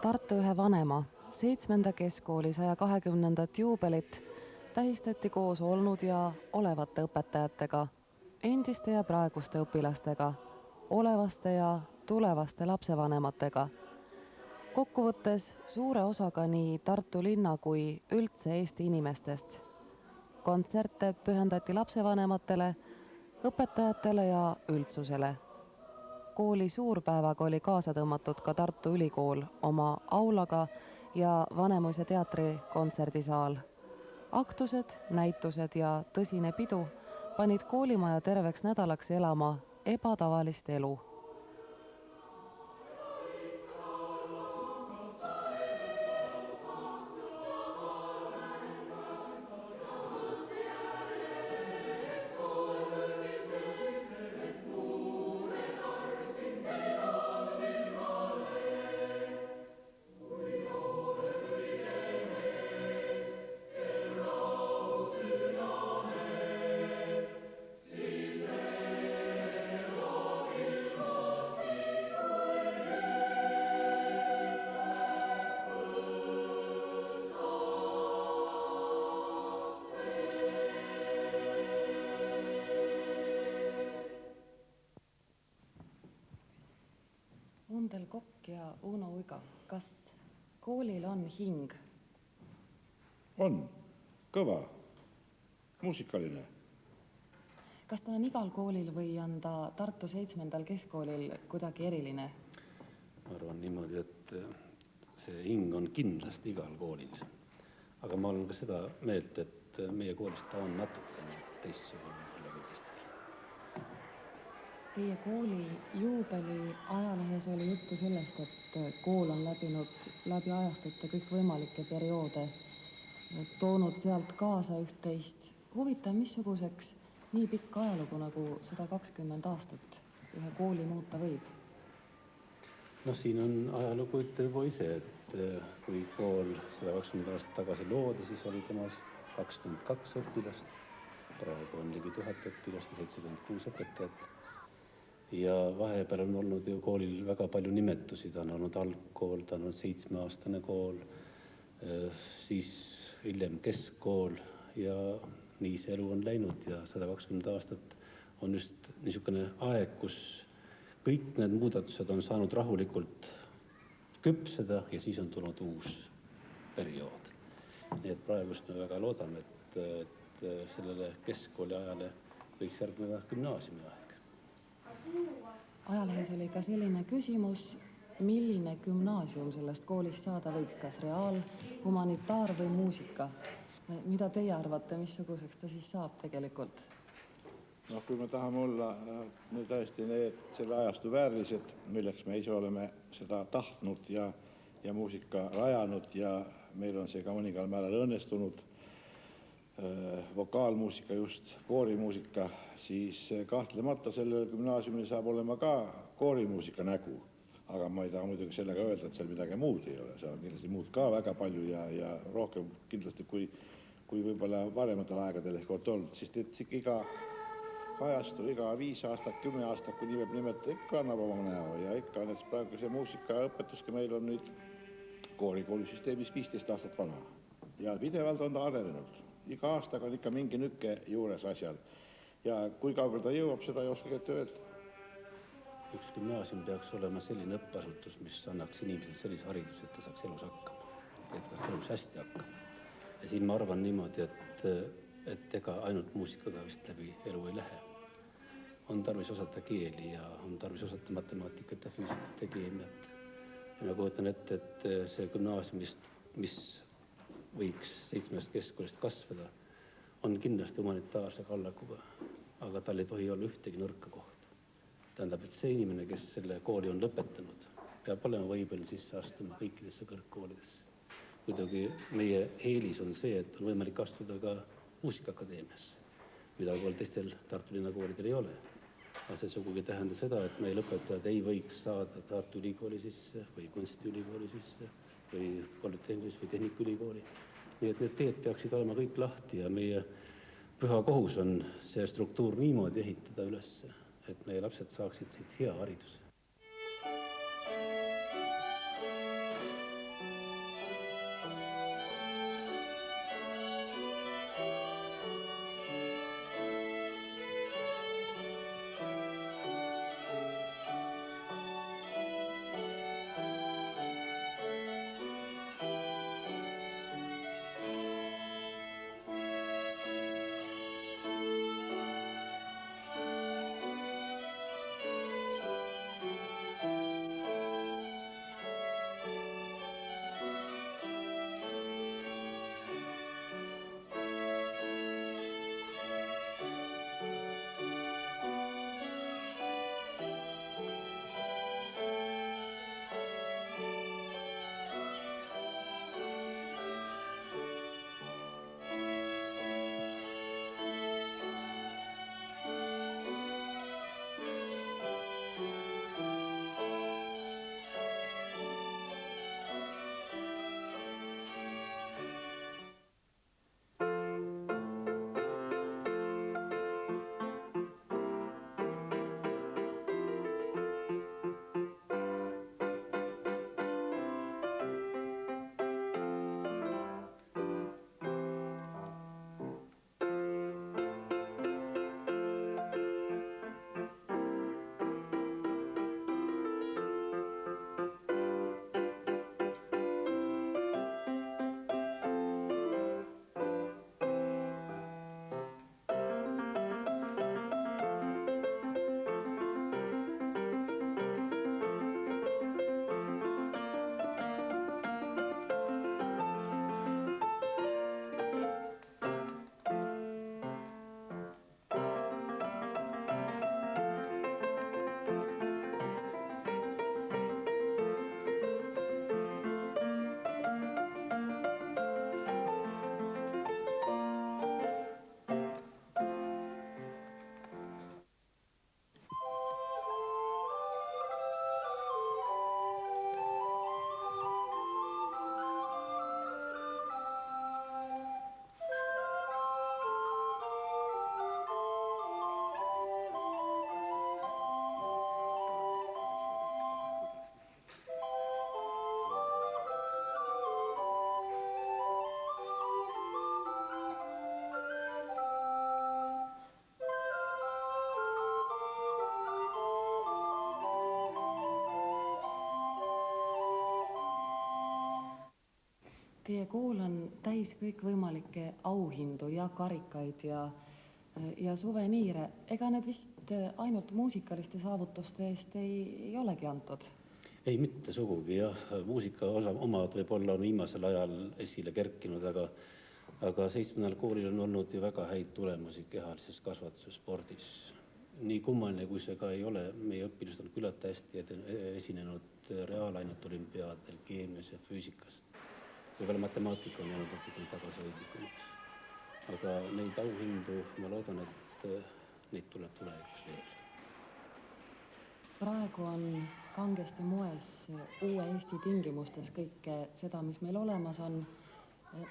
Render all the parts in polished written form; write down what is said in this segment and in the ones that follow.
Tartu ühe vanema, 7. keskkooli 120. juubelit tähistati koos olnud ja olevate õpetajatega, endiste ja praeguste õpilastega, olevaste ja tulevaste lapsevanematega. Kokkuvõttes suure osaga nii Tartu linna kui üldse Eesti inimestest. Kontserte pühendati lapsevanematele, õpetajatele ja üldsusele. Kooli suurpäevaga oli kaasa tõmmatud ka Tartu Ülikool oma aulaga ja Vanemuise teatri kontserdisaal. Aktused, näitused ja tõsine pidu panid koolimaja terveks nädalaks elama ebatavalist elu. Undel Kokk ja Uno Uiga, kas koolil on hing? On, kõva, muusikaline. Kas ta on igal koolil või on ta Tartu 7. keskkoolil kuidagi eriline? Ma arvan niimoodi, et see hing on kindlasti igal koolil. Aga ma olen ka seda meelt, et meie koolis ta on natukene teistsugune kui teistel. Teie kooli juubeli ajalehes oli juttu sellest, et kool on läbinud läbi ajastute kõikvõimalikke perioode, toonud sealt kaasa üht-teist. Huvitav, missuguseks nii pikk ajalugu nagu 120 aastat ühe kooli muuta võib? No siin on ajalugu ütleb juba ise, et kui kool 120 aastat tagasi loodi, siis oli temas 22 õpilast. Praegu on ligi 1000 õpilast ja 76 õpetajat. Ja vahepeal on olnud ju koolil väga palju nimetusi, ta on olnud algkool, ta on olnud 7-aastane kool, siis hiljem keskkool ja nii see elu on läinud ja 120 aastat on just niisugune aeg, kus kõik need muudatused on saanud rahulikult küpseda ja siis on tulnud uus periood. Nii et praegust me väga loodame, et sellele keskkooli ajale võiks järgneda gümnaasiumi aeg. Ajalehes oli ka selline küsimus, milline gümnaasium sellest koolist saada võiks, kas reaal, humanitaar või muusika? Mida teie arvate, missuguseks ta siis saab tegelikult? No kui me tahame olla täiesti selle ajastu väärilised, milleks me ise oleme seda tahtnud ja muusika rajanud ja meil on see ka mõningal määral õnnestunud, vokaalmuusika just, koorimuusika, siis kahtlemata sellel gümnaasiumil saab olema ka koorimuusika nägu. Aga ma ei taha muidugi sellega öelda, et seal midagi muud ei ole. Seal on kindlasti muud ka väga palju ja rohkem kindlasti kui võib-olla varematel aegadel ehk olnud. Siis iga ajastu, iga 5 aastat, 10 aastat, kui nii võib nimetada, ikka annab oma näo. Ja ikka on, et praegu see muusikaõpetuski meil on nüüd koolikoolisüsteemis 15 aastat vana. Ja pidevalt on ta arenenud. Iga aastaga on ikka mingi nükke juures asjal. Ja kui kaugel ta jõuab, seda ei oska öelda. Üks gümnaasium peaks olema selline õppeasutus, mis annaks inimesele sellise hariduse, et ta saaks elus hakkama. Et ta saaks elus hästi hakkama. Ja siin ma arvan niimoodi, et ega ainult muusikaga vist läbi elu ei lähe. On tarvis osata keeli ja on tarvis osata matemaatikat ja füüsikat ja keemiat. Ja ma kujutan ette, et see gümnaasiumist, mis võiks 7. keskkoolist kasvada, on kindlasti humanitaarse kallakuga, aga tal ei tohi olla ühtegi nõrka kohta. Tähendab, et see inimene, kes selle kooli on lõpetanud, peab olema võimeline sisse astuma kõikidesse kõrgkoolidesse. Kuidagi meie eelis on see, et on võimalik astuda ka muusikaakadeemiasse, mida kool teistel Tartu linnakoolidel ei ole. Aga see sugugi tähenda seda, et meie lõpetajad ei võiks saada Tartu Ülikooli sisse või Kunstiülikooli sisse või Polütehnilis või Tehnikaülikooli. Nii et need teed peaksid olema kõik lahti ja meie püha kohus on see struktuur niimoodi ehitada üles, et meie lapsed saaksid siit hea hariduse. Teie kool on täis kõikvõimalikke auhindu ja karikaid ja suveniire. Ega need vist ainult muusikaliste saavutuste eest ei olegi antud? Ei, mitte sugugi, jah. Muusika omad võib-olla on viimasel ajal esile kerkinud, aga 7. koolil on olnud ju väga häid tulemusi kehalises kasvatuses, spordis. Nii kummaline, kui see ka ei ole, meie õpilased on küllalt hästi esinenud reaalainet olümpiaadel, keemias ja füüsikas. Võib-olla matemaatika on jäänud natukene tagasihoidlikumaks. Aga neid auhindu, ma loodan, et neid tuleb tulevikus veel. Praegu on kangesti moes uue Eesti tingimustes kõike seda, mis meil olemas on,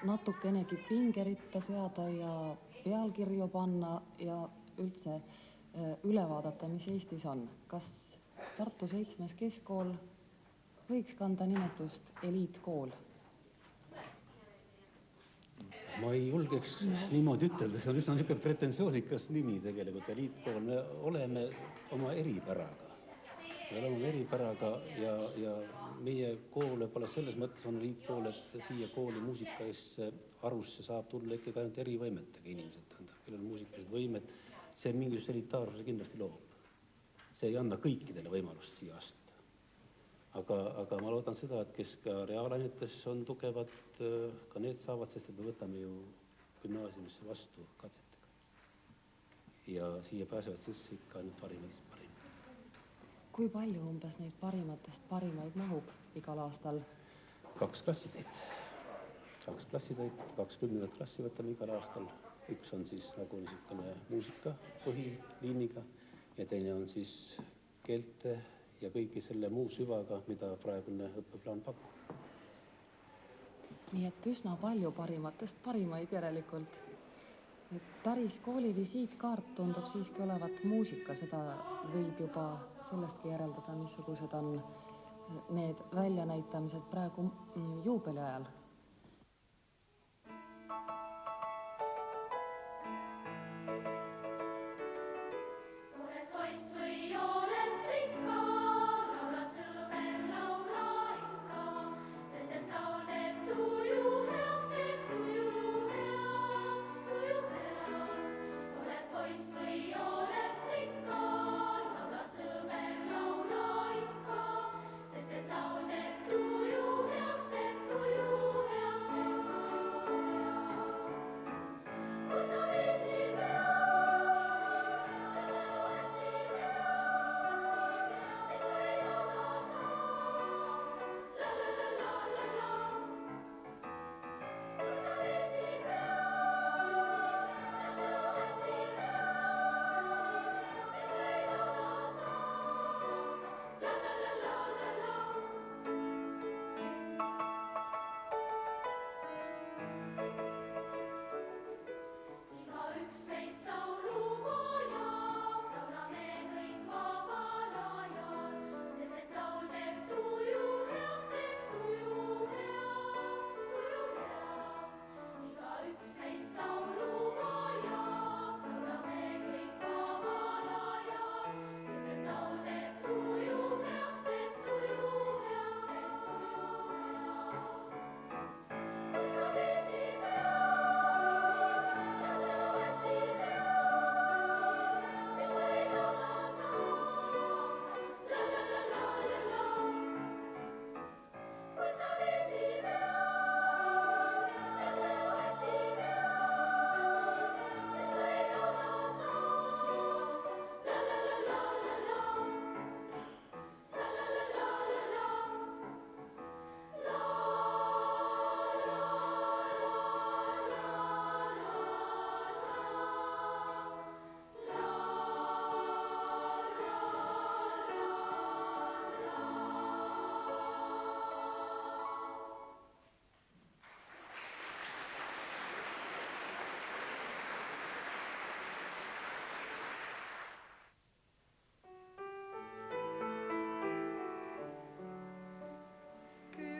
natukenegi pingeritta seada ja pealkirju panna ja üldse üle vaadata, mis Eestis on. Kas Tartu 7. keskkool võiks kanda nimetust eliitkool? Ma ei julgeks niimoodi ütelda, see on üsna niisugune pretensioonikas nimi tegelikult, eliitkool. Me oleme oma eripäraga. Ja meie kool võib-olla selles mõttes on eliitkool, et siia kooli muusikaisse arusse saab tulla ikkagi ainult erivõimetega inimesed, kellel on muusikalised võimed. See mingisuguse elitaarsuse kindlasti loob. See ei anna kõikidele võimalust siia astuda. Aga ma loodan seda, et kes ka reaalainetes on tugevad, ka need saavad, sest et me võtame ju gümnaasiumisse vastu katsetega. Ja siia pääsevad sisse ikka ainult parimatest parimad. Kui palju umbes neid parimatest parimaid mahub igal aastal? 2 klassitäit. 20 klassi võtame igal aastal. Üks on siis nagu niisugune muusika põhiliiniga ja teine on siis keelte ja kõigi selle muu süvaga, mida praegune õppeplaan pakub. Nii et üsna palju parimatest parimaid järelikult. Päris kooli visiitkaart tundub siiski olevat muusika, seda võib juba sellestki järeldada, missugused on need väljanäitamised praegu juubeli ajal.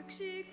Üksik